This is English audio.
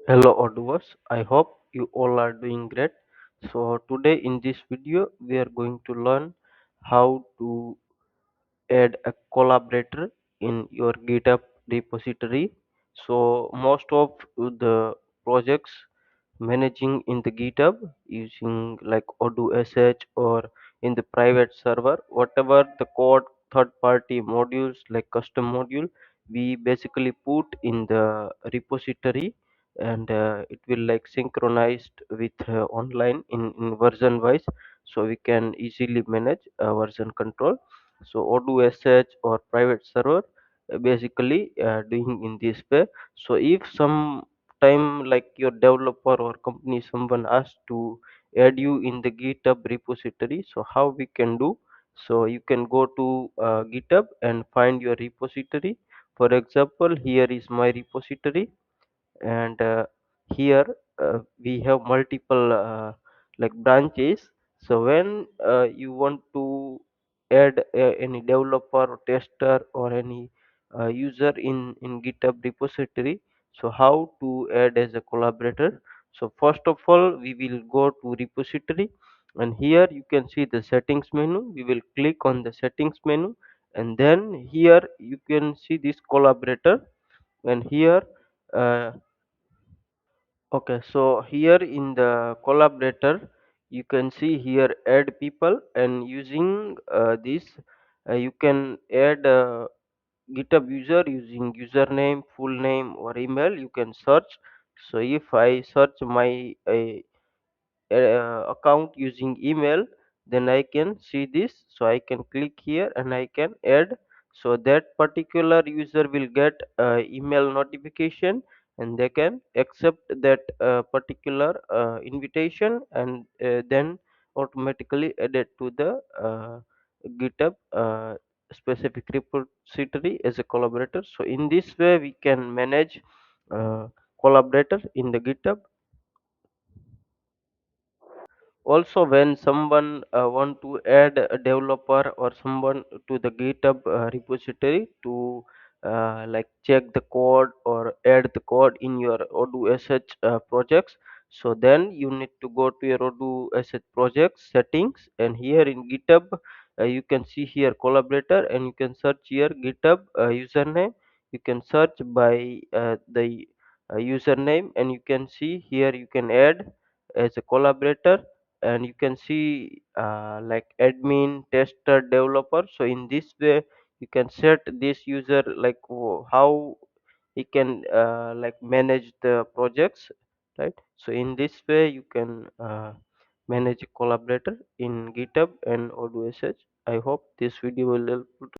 Hello Odooers, I hope you all are doing great. So today in this video we are going to learn how to add a collaborator in your GitHub repository. So most of the projects managing in the GitHub using like Odoo.sh or in the private server, whatever the code third party modules like custom module, we basically put in the repository and it will like synchronized with online in version wise, so we can easily manage version control. So Odoo.sh or private server basically doing in this way. So if some time like your developer or company someone asks to add you in the GitHub repository, so how we can do? So you can go to GitHub and find your repository. For example, here is my repository, and here we have multiple like branches. So when you want to add any developer or tester or any user in GitHub repository, so how to add as a collaborator? So first of all we will go to repository, and here you can see the settings menu. We will click on the settings menu, and then here you can see this collaborator, and here uh, okay, so here in the collaborator, you can see here add people, and using this, you can add GitHub user using username, full name, or email. You can search. So if I search my account using email, then I can see this. So I can click here and I can add. So that particular user will get email notification, and they can accept that particular invitation, and then automatically add it to the GitHub specific repository as a collaborator. So in this way we can manage collaborator in the GitHub. Also, when someone want to add a developer or someone to the GitHub repository to like check the code or add the code in your Odoo.sh projects, so then you need to go to your Odoo.sh project settings, and here in GitHub you can see here collaborator, and you can search here GitHub username. You can search by the username, and you can see here you can add as a collaborator, and you can see like admin, tester, developer. So in this way you can set this user like how he can like manage the projects, right? So in this way you can manage a collaborator in GitHub and Odoo.sh. I hope this video will help